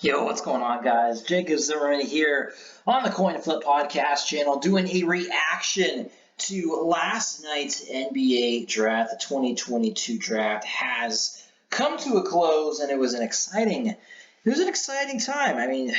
Yo, what's going on, guys? Jacob Zimmerman here on the Coin Flip Podcast channel doing a reaction to last night's NBA draft. The 2022 draft has come to a close, and it was an exciting time. I mean,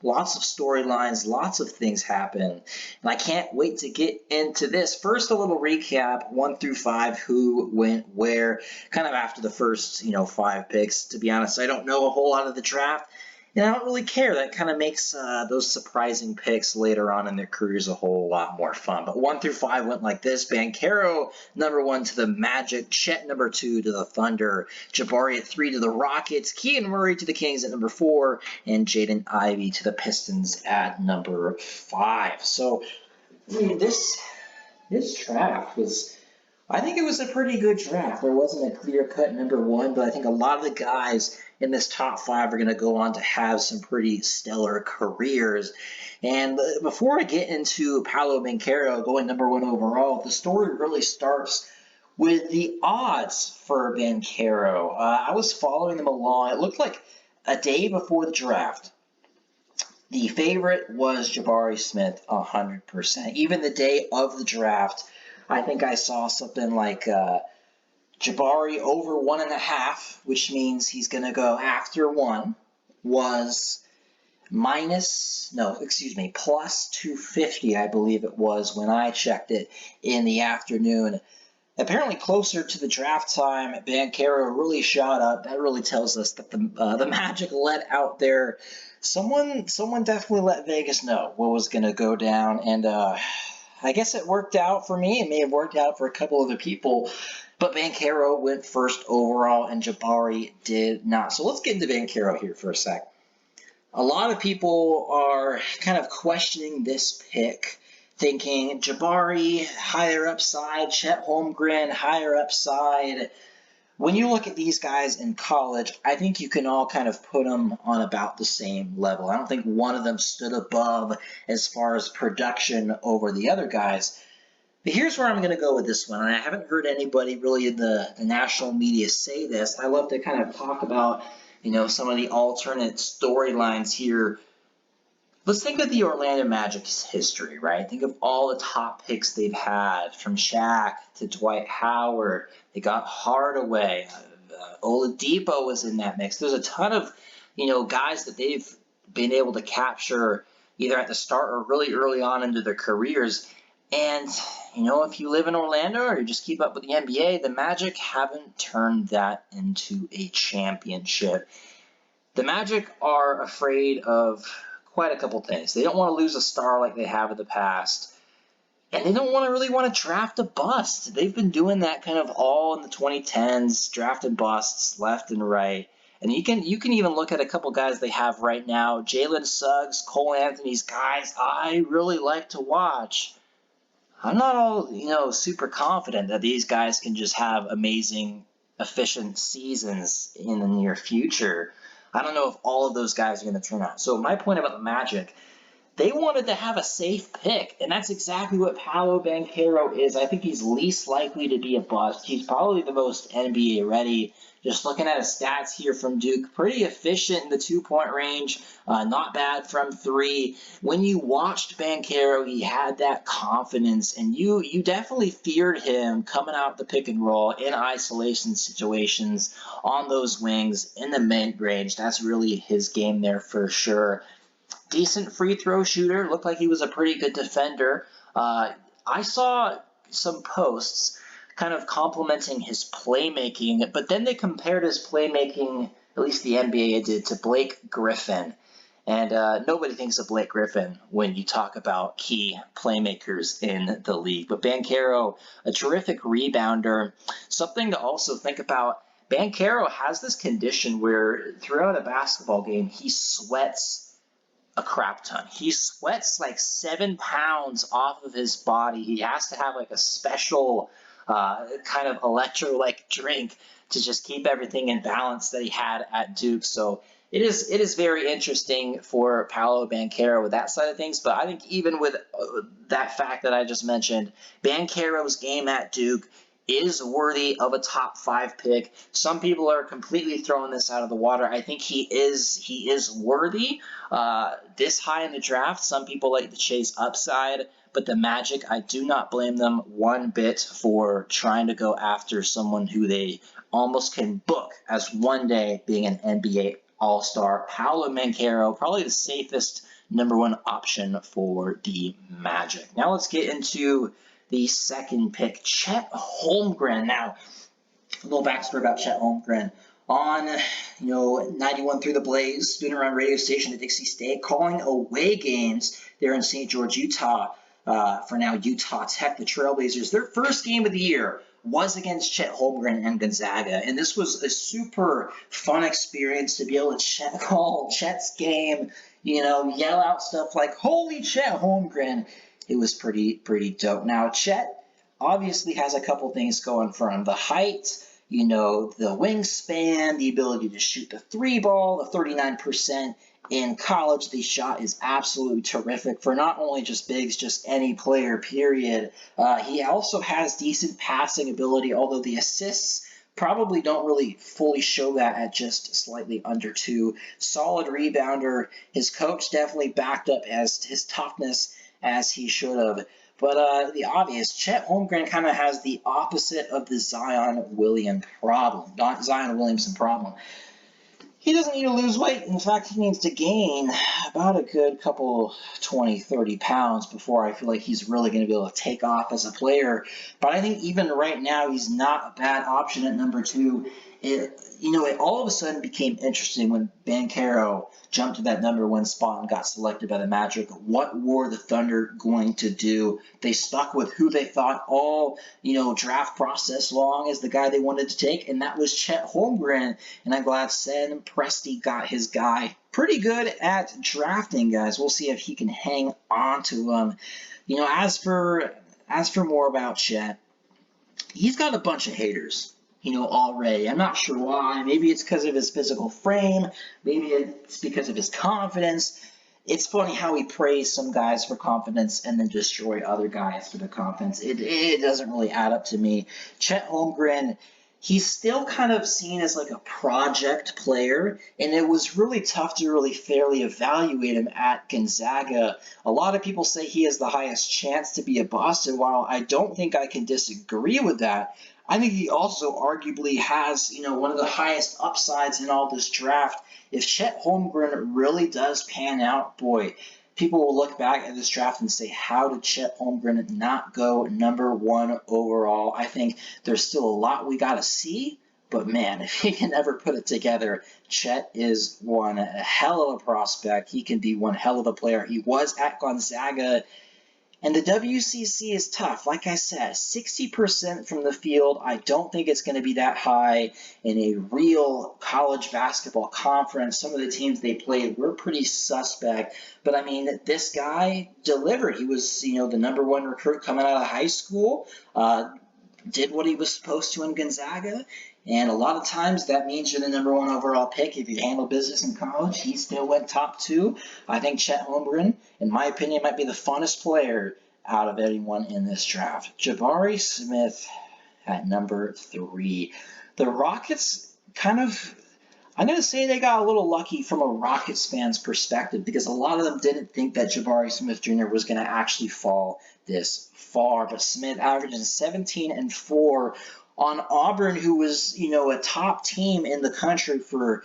lots of storylines, lots of things happen, and I can't wait to get into this. First, a little recap, 1 through 5, who went where, kind of after the first, 5 picks. To be honest, I don't know a whole lot of the draft, and I don't really care. That kind of makes those surprising picks later on in their careers a whole lot more fun. But 1 through 5 went like this. Banchero, number 1 to the Magic. Chet, number 2 to the Thunder. Jabari at 3 to the Rockets. Keegan Murray to the Kings at number 4. And Jaden Ivey to the Pistons at number 5. So, I mean, this draft was... I think it was a pretty good draft. There wasn't a clear-cut number 1, but I think a lot of the guys in this top 5 are going to go on to have some pretty stellar careers. And before I get into Paolo Banchero going number 1 overall, the story really starts with the odds for Banchero. I was following them along. It looked like a day before the draft, the favorite was Jabari Smith 100%. Even the day of the draft, I think I saw something like Jabari over 1.5, which means he's going to go after 1, was plus 250, I believe it was when I checked it in the afternoon. Apparently closer to the draft time, Banchero really shot up. That really tells us that the Magic let out there. Someone definitely let Vegas know what was going to go down, and I guess it worked out for me. It may have worked out for a couple other people, but Banchero went first overall, and Jabari did not. So let's get into Banchero here for a sec. A lot of people are kind of questioning this pick, thinking Jabari, higher upside, Chet Holmgren, higher upside. When you look at these guys in college, I think you can all kind of put them on about the same level. I don't think one of them stood above as far as production over the other guys. But here's where I'm going to go with this one, and I haven't heard anybody really in the national media say this. I love to kind of talk about, some of the alternate storylines here. Let's think of the Orlando Magic's history, right? Think of all the top picks they've had, from Shaq to Dwight Howard. They got Hardaway. Oladipo was in that mix. There's a ton of, guys that they've been able to capture either at the start or really early on into their careers. And, if you live in Orlando or you just keep up with the NBA, the Magic haven't turned that into a championship. The Magic are afraid of quite a couple things. They don't want to lose a star like they have in the past, and they don't really want to draft a bust. They've been doing that kind of all in the 2010s, drafting busts left and right. And you can even look at a couple guys they have right now, Jalen Suggs, Cole Anthony's guys I really like to watch. I'm not all, super confident that these guys can just have amazing, efficient seasons in the near future. I don't know if all of those guys are going to turn out. So my point about the Magic, they wanted to have a safe pick, and that's exactly what Paolo Banchero is. I think he's least likely to be a bust. He's probably the most NBA ready. Just looking at his stats here from Duke, pretty efficient in the 2-point range, not bad from 3. When you watched Banchero, he had that confidence, and you definitely feared him coming out the pick and roll in isolation situations on those wings in the mid-range. That's really his game there for sure. Decent free throw shooter. Looked like he was a pretty good defender. I saw some posts kind of complimenting his playmaking, but then they compared his playmaking, at least the NBA did, to Blake Griffin. And nobody thinks of Blake Griffin when you talk about key playmakers in the league. But Banchero, a terrific rebounder. Something to also think about, Banchero has this condition where throughout a basketball game, he sweats a crap ton. He sweats like 7 pounds off of his body. He has to have like a special kind of electrolyte drink to just keep everything in balance that he had at Duke. So it is very interesting for Paolo Banchero with that side of things. But I think even with that fact that I just mentioned, Banchero's game at Duke is worthy of a top 5 pick. Some people are completely throwing this out of the water. I think he is worthy this high in the draft. Some people like to chase upside, but the Magic, I do not blame them one bit for trying to go after someone who they almost can book as one day being an NBA All-Star. Paolo Banchero, probably the safest #1 option for the Magic. Now let's get into the second pick, Chet Holmgren. Now, a little backstory about Chet Holmgren. On 91 through the Blaze, student-run radio station at Dixie State, calling away games there in St. George, Utah, for now Utah Tech, the Trailblazers. Their first game of the year was against Chet Holmgren and Gonzaga, and this was a super fun experience to be able to call Chet's game, yell out stuff like, "Holy Chet Holmgren." It was pretty dope. Now, Chet obviously has a couple things going for him. The height, the wingspan, the ability to shoot the 3-ball, the 39% in college. The shot is absolutely terrific for not only just bigs, just any player, period. He also has decent passing ability, although the assists probably don't really fully show that at just slightly under 2. Solid rebounder. His coach definitely backed up as his toughness as he should have. But the obvious, Chet Holmgren kind of has the opposite of the Zion Williamson problem. He doesn't need to lose weight. In fact, he needs to gain about a good couple 20, 30 pounds before I feel like he's really going to be able to take off as a player. But I think even right now, he's not a bad option at #2. It all of a sudden became interesting when Banchero jumped to that #1 spot and got selected by the Magic. What were the Thunder going to do? They stuck with who they thought all, draft process long as the guy they wanted to take, and that was Chet Holmgren. And I'm glad Sam Presti got his guy. Pretty good at drafting, guys. We'll see if he can hang on to him. As for more about Chet, he's got a bunch of haters. Already. I'm not sure why. Maybe it's because of his physical frame. Maybe it's because of his confidence. It's funny how he praised some guys for confidence and then destroy other guys for their confidence. It doesn't really add up to me. Chet Holmgren, he's still kind of seen as like a project player, and it was really tough to really fairly evaluate him at Gonzaga. A lot of people say he has the highest chance to be a bust, and while I don't think I can disagree with that, I think he also arguably has, one of the highest upsides in all this draft. If Chet Holmgren really does pan out, boy, people will look back at this draft and say, how did Chet Holmgren not go #1 overall? I think there's still a lot we got to see, but man, if he can ever put it together, Chet is one hell of a prospect. He can be one hell of a player. He was at Gonzaga. And the WCC is tough. Like I said, 60% from the field. I don't think it's going to be that high in a real college basketball conference. Some of the teams they played were pretty suspect. But, I mean, this guy delivered. He was, the #1 recruit coming out of high school, did what he was supposed to in Gonzaga. And a lot of times that means you're the #1 overall pick. If you handle business in college, he still went top 2. I think Chet Holmgren, in my opinion, might be the funnest player out of anyone in this draft. Jabari Smith at #3. The Rockets I'm going to say they got a little lucky from a Rockets fan's perspective because a lot of them didn't think that Jabari Smith Jr. was going to actually fall this far. But Smith averages 17 and 4 on Auburn, who was, a top team in the country for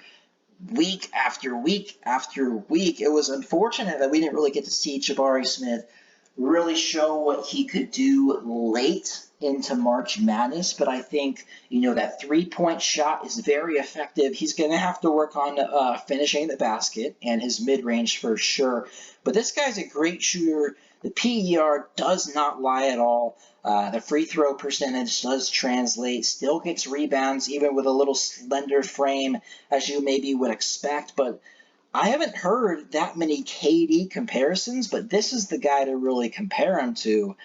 week after week after week. It was unfortunate that we didn't really get to see Jabari Smith really show what he could do late into March Madness, but I think, that three-point shot is very effective. He's going to have to work on finishing the basket and his mid-range for sure. But this guy's a great shooter. The PER does not lie at all. The free throw percentage does translate, still gets rebounds, even with a little slender frame, as you maybe would expect. But I haven't heard that many KD comparisons, but this is the guy to really compare him to.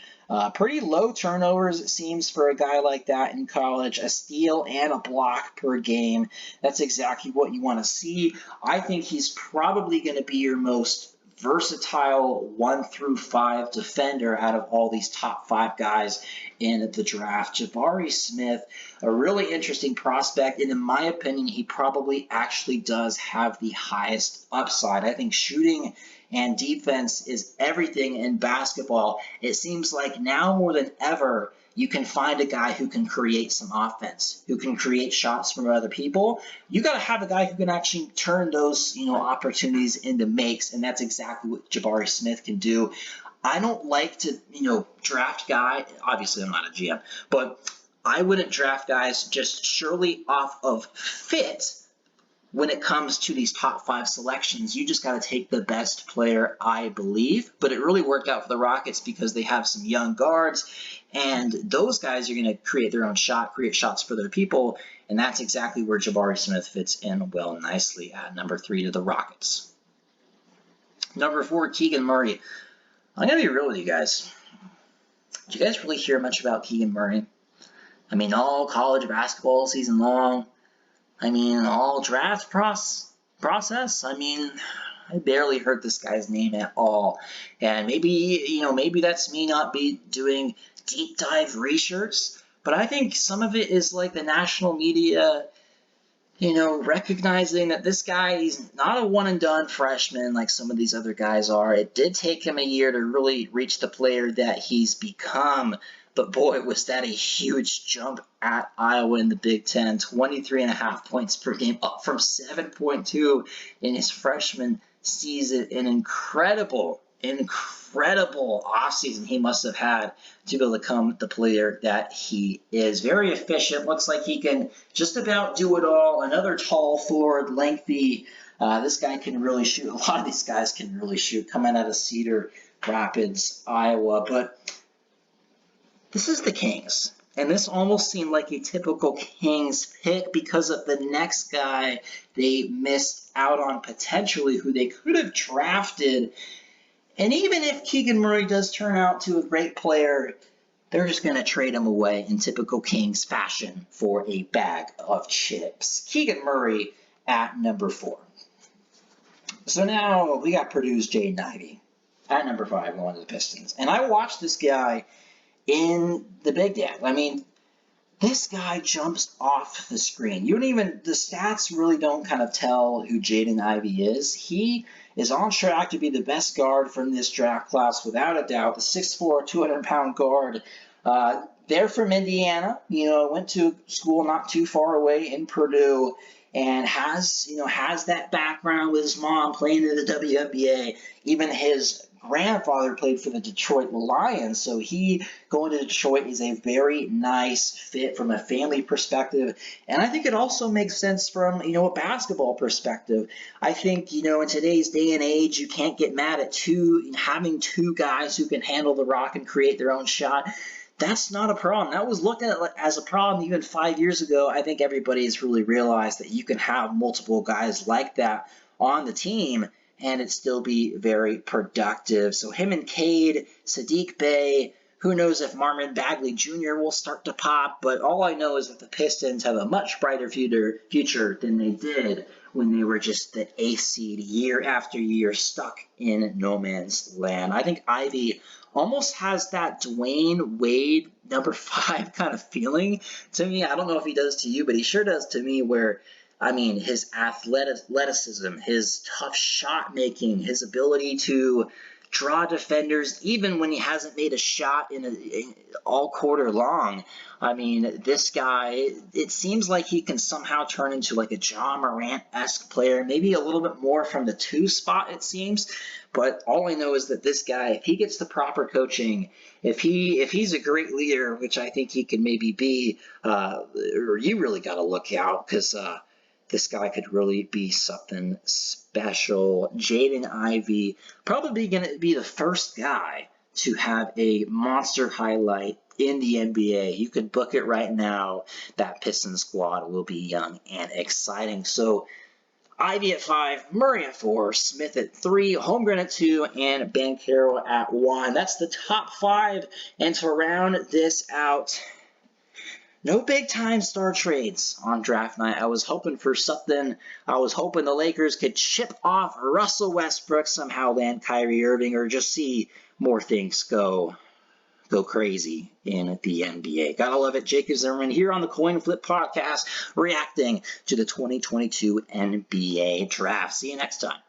Pretty low turnovers, it seems, for a guy like that in college. A steal and a block per game. That's exactly what you want to see. I think he's probably going to be your most versatile 1 through 5 defender out of all these top 5 guys in the draft. Jabari Smith, a really interesting prospect, and in my opinion, he probably actually does have the highest upside. I think shooting and defense is everything in basketball. It seems like now more than ever, you can find a guy who can create some offense, who can create shots from other people. You got to have a guy who can actually turn those, opportunities into makes, and that's exactly what Jabari Smith can do. I don't like to, draft guy. Obviously, I'm not a GM, but I wouldn't draft guys just surely off of fit. When it comes to these top 5 selections, you just got to take the best player, I believe. But it really worked out for the Rockets because they have some young guards, and those guys are going to create their own shot, create shots for their people, and that's exactly where Jabari Smith fits in well nicely at number 3 to the Rockets. Number 4, Keegan Murray. I'm going to be real with you guys. Did you guys really hear much about Keegan Murray? I mean, all college basketball season long. I mean, all draft process. I mean, I barely heard this guy's name at all. And maybe that's me not be doing deep dive research. But I think some of it is like the national media, recognizing that this guy, he's not a one and done freshman like some of these other guys are. It did take him a year to really reach the player that he's become. But boy, was that a huge jump at Iowa in the Big Ten. 23.5 points per game, up from 7.2 in his freshman season. An incredible offseason he must have had to be able to become the player that he is. Very efficient. Looks like he can just about do it all. Another tall forward, lengthy. This guy can really shoot. A lot of these guys can really shoot coming out of Cedar Rapids, Iowa. But this is the Kings, and this almost seemed like a typical Kings pick because of the next guy they missed out on potentially, who they could have drafted. And even if Keegan Murray does turn out to a great player, they're just going to trade him away in typical Kings fashion for a bag of chips. Keegan Murray at number 4. So now we got Purdue's Jaden Ivey at number 5 going to the Pistons. And I watched this guy in the Big Dance. I mean, this guy jumps off the screen. The stats really don't kind of tell who Jaden Ivey is. He is on track to be the best guard from this draft class, without a doubt. The 6'4", 200-pound guard. They're from Indiana. Went to school not too far away in Purdue, and has that background with his mom playing in the WNBA. Even his grandfather played for the Detroit Lions, so he going to Detroit is a very nice fit from a family perspective, and I think it also makes sense from a basketball perspective. I think in today's day and age, you can't get mad at having two guys who can handle the rock and create their own shot. That's not a problem. That was looked at as a problem even 5 years ago. I think everybody has really realized that you can have multiple guys like that on the team and it still be very productive. So him and Cade, Sadiq Bey, who knows if Marvin Bagley Jr. will start to pop, but all I know is that the Pistons have a much brighter future than they did when they were just the eighth seed year after year stuck in no man's land. I think Ivy almost has that Dwayne Wade number 5 kind of feeling to me. I don't know if he does to you, but he sure does to me, where his athleticism, his tough shot making, his ability to draw defenders even when he hasn't made a shot in all quarter long. This guy, it seems like he can somehow turn into like a John Morant-esque player, maybe a little bit more from the 2 spot, it seems. But all I know is that this guy, if he gets the proper coaching, if he's a great leader, which I think he can maybe be, or you really got to look out, because this guy could really be something special. Jaden Ivey, probably going to be the first guy to have a monster highlight in the NBA. You could book it right now. That Pistons squad will be young and exciting. So Ivy at 5, Murray at 4, Smith at 3, Holmgren at 2, and Banchero at 1. That's the top 5. And to round this out, No big time star trades on draft night. I was hoping for something. I was hoping the Lakers could chip off Russell Westbrook, somehow land Kyrie Irving, or just see more things go crazy in the NBA. Gotta love it. Jacob Zimmerman here on the Coin Flip Podcast, reacting to the 2022 NBA Draft. See you next time.